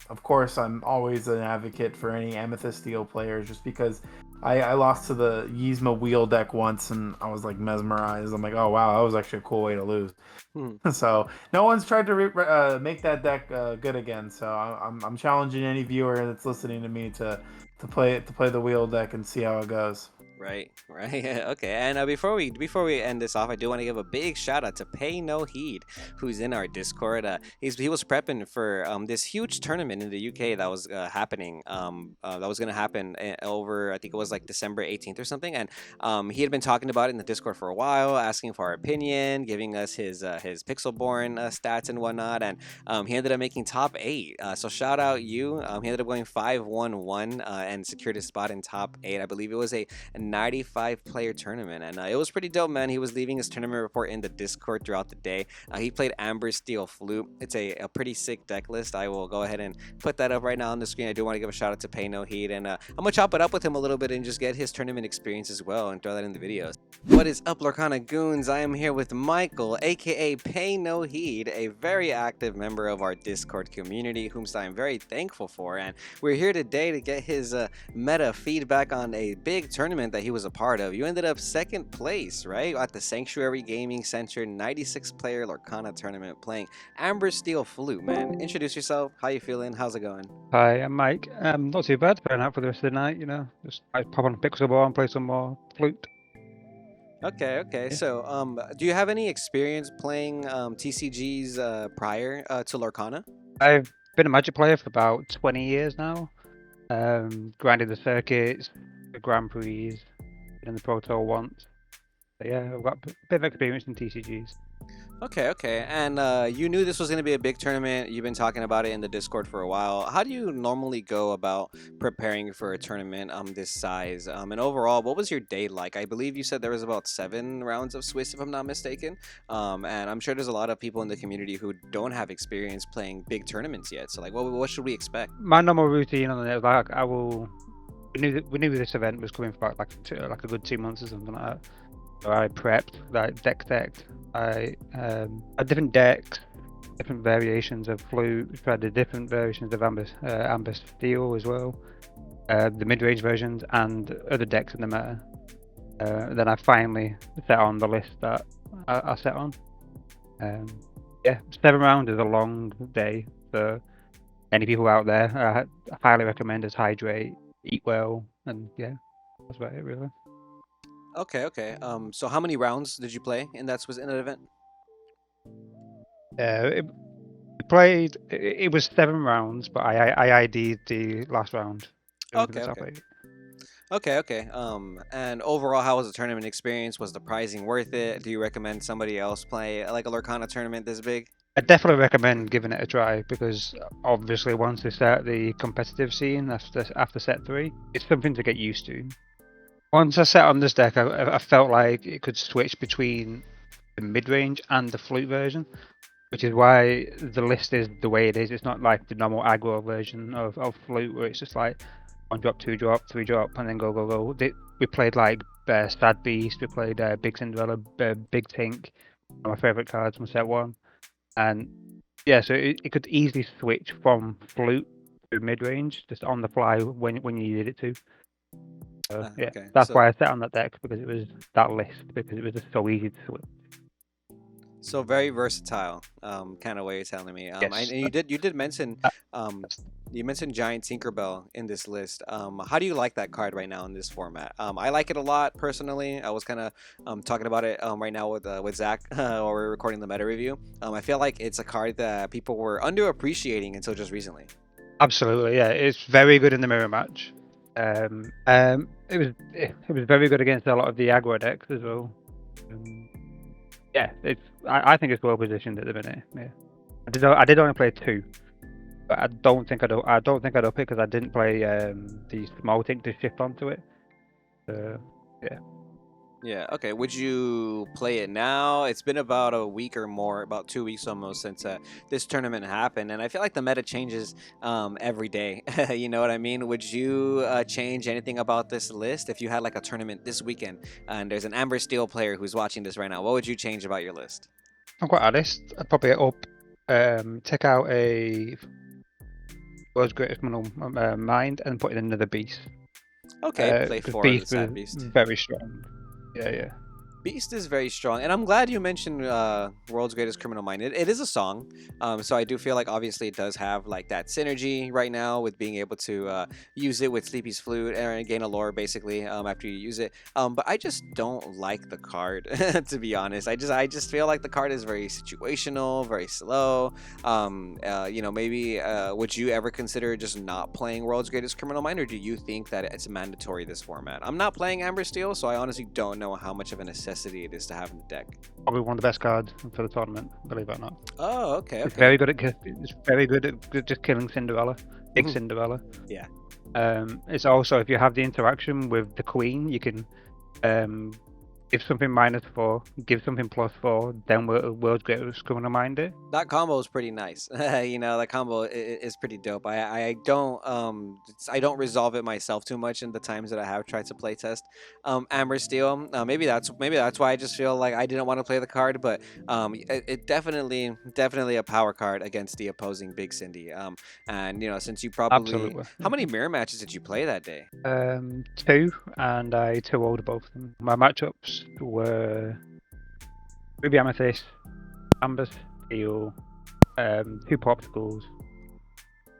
of course, I'm always an advocate for any Amethyst Steel players, just because I lost to the Yzma wheel deck once, and I was like mesmerized. I'm like, oh wow, that was actually a cool way to lose. Hmm. So no one's tried to make that deck good again. So I'm challenging any viewer that's listening to me to play the wheel deck and see how it goes. Right, right. Okay. And before we end this off, I do want to give a big shout out to Pay No Heed, who's in our Discord. He was prepping for this huge tournament in the UK that was happening. That was gonna happen over, I think it was like December 18th or something. And he had been talking about it in the Discord for a while, asking for our opinion, giving us his Pixelborn stats and whatnot. And he ended up making top eight. So shout out you. He ended up going 5-1-1 and secured his spot in top eight. I believe it was a 95 player tournament, and it was pretty dope, man. He was leaving his tournament report in the Discord throughout the day. He played Amber Steel Flute. It's a pretty sick deck list. I will go ahead and put that up right now on the screen. I do want to give a shout out to Pay No Heed, and I'm gonna chop it up with him a little bit and just get his tournament experience as well and throw that in the videos. What is up, Lorcana Goons? I am here with Michael, aka Pay No Heed, a very active member of our Discord community, whom I am very thankful for. And we're here today to get his meta feedback on a big tournament that he was a part of. You ended up second place, right, at the Sanctuary Gaming Center 96 player Lorcana tournament playing Amber Steel Flute, man. Introduce yourself. How you feeling? How's it going? Hi, I'm Mike. Not too bad. Going out for the rest of the night, Just I pop on a pixel and play some more flute. Okay, okay. Yeah. So, do you have any experience playing TCGs prior to Lorcana? I've been a Magic player for about 20 years now. Grinded the circuits, the Grand Prix, been in the Pro Tour once. But yeah, I've got a bit of experience in TCGs. Okay, okay. And you knew this was going to be a big tournament. You've been talking about it in the Discord for a while. How do you normally go about preparing for a tournament this size? And overall, what was your day like? I believe you said there was about 7 rounds of Swiss, if I'm not mistaken. And I'm sure there's a lot of people in the community who don't have experience playing big tournaments yet. So, like, what should we expect? My normal routine on it, like I will. We knew this event was coming for like a good 2 months or something like that. So I prepped, like decked. I had different decks, different variations of flute. Tried the different versions of Amber Steel as well, the mid-range versions and other decks in the meta. Then I finally set on the list that I set on. Yeah, 7 rounds is a long day for any people out there. I highly recommend us hydrate, eat well, and yeah, that's about it really. Okay, okay. So how many rounds did you play in that event? It played. It was 7 rounds, but I ID'd the last round. Okay, okay. Okay, okay. And overall, how was the tournament experience? Was the pricing worth it? Do you recommend somebody else play like a Lorcana tournament this big? I definitely recommend giving it a try because obviously once they start the competitive scene after set 3, it's something to get used to. Once I set on this deck, I felt like it could switch between the mid-range and the flute version, which is why the list is the way it is. It's not like the normal aggro version of flute where it's just like 1 drop, 2 drop, 3 drop, and then go. We played like Sad Beast, we played Big Cinderella, Big Tink, one of my favourite cards from set 1. And yeah, so it could easily switch from flute to mid-range just on the fly when you needed it to. So yeah, okay. that's why I set on that deck, because it was that list, because it was just so easy to switch. So very versatile, kind of way you're telling me. Yes. And you did mention, You mentioned Giant Tinkerbell in this list. How do you like that card right now in this format? I like it a lot personally. I was kind of talking about it right now with Zach while we're recording the meta review. I feel like it's a card that people were underappreciating until just recently. Absolutely, yeah. It's very good in the mirror match. It was very good against a lot of the aggro decks as well. Yeah, I think it's well positioned at the minute. Yeah, I did only play 2, but I don't think I'd up it because I didn't play the small tick to shift onto it. Yeah. Yeah, okay. Would you play it now? It's been about a week or more, about 2 weeks almost since this tournament happened, and I feel like the meta changes every day. You know what I mean? Would you change anything about this list if you had like a tournament this weekend and there's an Amber Steel player who's watching this right now? What would you change about your list? I'm quite honest. I'd probably take out a World's Greatest Criminal Mind and put in another Beast. Okay, play Because 4 of the Beast Sad was Beast. very strong. Yeah. Beast is very strong, and I'm glad you mentioned World's Greatest Criminal Mind. It is a song, so I do feel like obviously it does have like that synergy right now with being able to use it with Sleepy's Flute and gain a lore basically after you use it. But I just don't like the card to be honest. I just feel like the card is very situational, very slow. Maybe would you ever consider just not playing World's Greatest Criminal Mind, or do you think that it's mandatory this format? I'm not playing Amber Steel, so I honestly don't know how much of a necessity it is to have in the deck. Probably one of the best cards for the tournament, believe it or not. Oh, okay. It's very good at just killing Cinderella, big Cinderella. Yeah. It's also, if you have the interaction with the Queen, you can give something -4, give something +4, then World's Greatest Criminal Mind it. That combo is pretty nice. That combo is pretty dope. I don't resolve it myself too much in the times that I have tried to play test Amber Steel. Maybe that's why I just feel like I didn't want to play the card, but it definitely a power card against the opposing Big Cindy. And since you probably Absolutely. How many mirror matches did you play that day? 2, and I 2-0'd both of them. My matchups were Ruby Amethyst, Amber Steel, 2 Popsicles,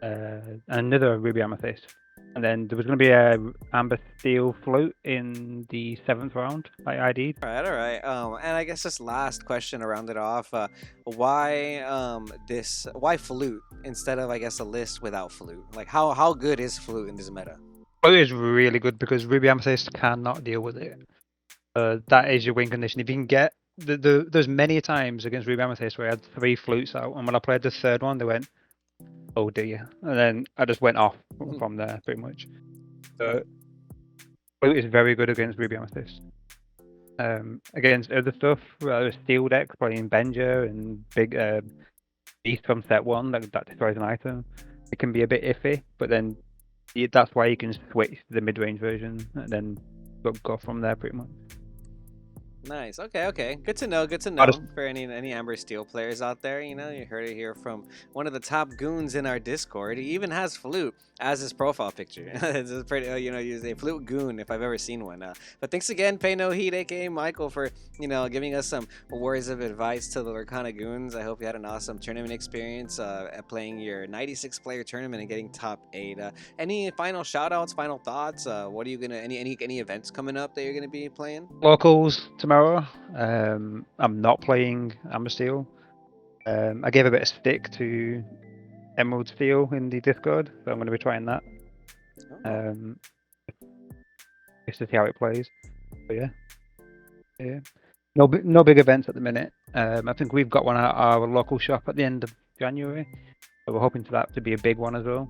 and another Ruby Amethyst. And then there was going to be a Amber Steel float in the 7th round. I ID'd. All right. And I guess this last question to round it off, why flute instead of, I guess, a list without flute? Like how good is flute in this meta? Float is really good because Ruby Amethyst cannot deal with it. That is your win condition. If you can get there's many times against Ruby Amethyst where I had 3 flutes out, and when I played the 3rd one, they went, "Oh dear," and then I just went off from there pretty much. Flute is very good against Ruby Amethyst. Against other stuff, steel decks playing Benja and big Beast from set 1 that destroys an item, it can be a bit iffy. But then that's why you can switch to the mid-range version and then go from there pretty much. Nice. Okay. Good to know. For any Amber Steel players out there, you heard it here from one of the top goons in our Discord. He even has flute as his profile picture. It's a pretty, he's a flute goon if I've ever seen one. But thanks again, Pay No Heat, aka Michael, for giving us some words of advice to the Lorcana goons. I hope you had an awesome tournament experience at playing your 96 player tournament and getting top 8. Any final shout outs, final thoughts? What are you gonna any events coming up that you're gonna be playing? Locals tomorrow. I'm not playing Amber Steel. I gave a bit of stick to Emerald Steel in the Discord, so I'm going to be trying that. Just to see how it plays. But yeah. No big events at the minute. I think we've got one at our local shop at the end of January, so we're hoping for that to be a big one as well.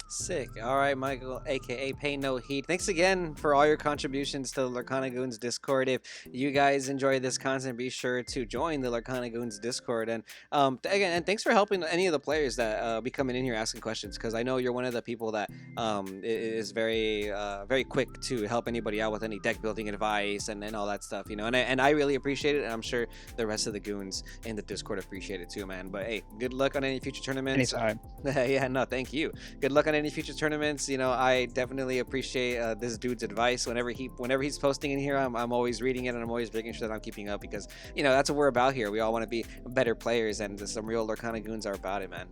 Sick. All right, Michael, aka Pay No Heat. Thanks again for all your contributions to the Lorcana Goons Discord. If you guys enjoy this content, be sure to join the Lorcana Goons Discord. And again, thanks for helping any of the players that be coming in here asking questions, because I know you're one of the people that is very very quick to help anybody out with any deck building advice and all that stuff. And I really appreciate it, and I'm sure the rest of the goons in the Discord appreciate it too, man. But hey, good luck on any future tournaments. Anytime. Yeah, no, thank you. Good luck on any any future tournaments, I definitely appreciate this dude's advice. Whenever he's posting in here, I'm always reading it, and I'm always making sure that I'm keeping up, because that's what we're about here. We all want to be better players, and some real Lorcana goons are about it, man.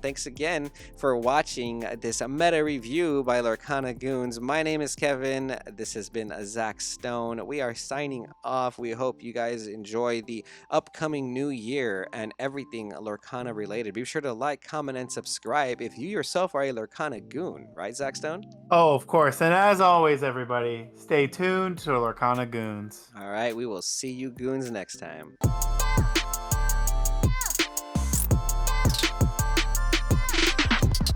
Thanks again for watching this meta review by Lorcana goons. My name is Kevin. This has been Zach Stone. We are signing off. We hope you guys enjoy the upcoming new year and everything Lorcana related. Be sure to like, comment, and subscribe if you yourself are a Lorcana goon, right, Zach Stone? Oh, of course. And as always, everybody, stay tuned to Lorcana Goons. All right, we will see you goons next time.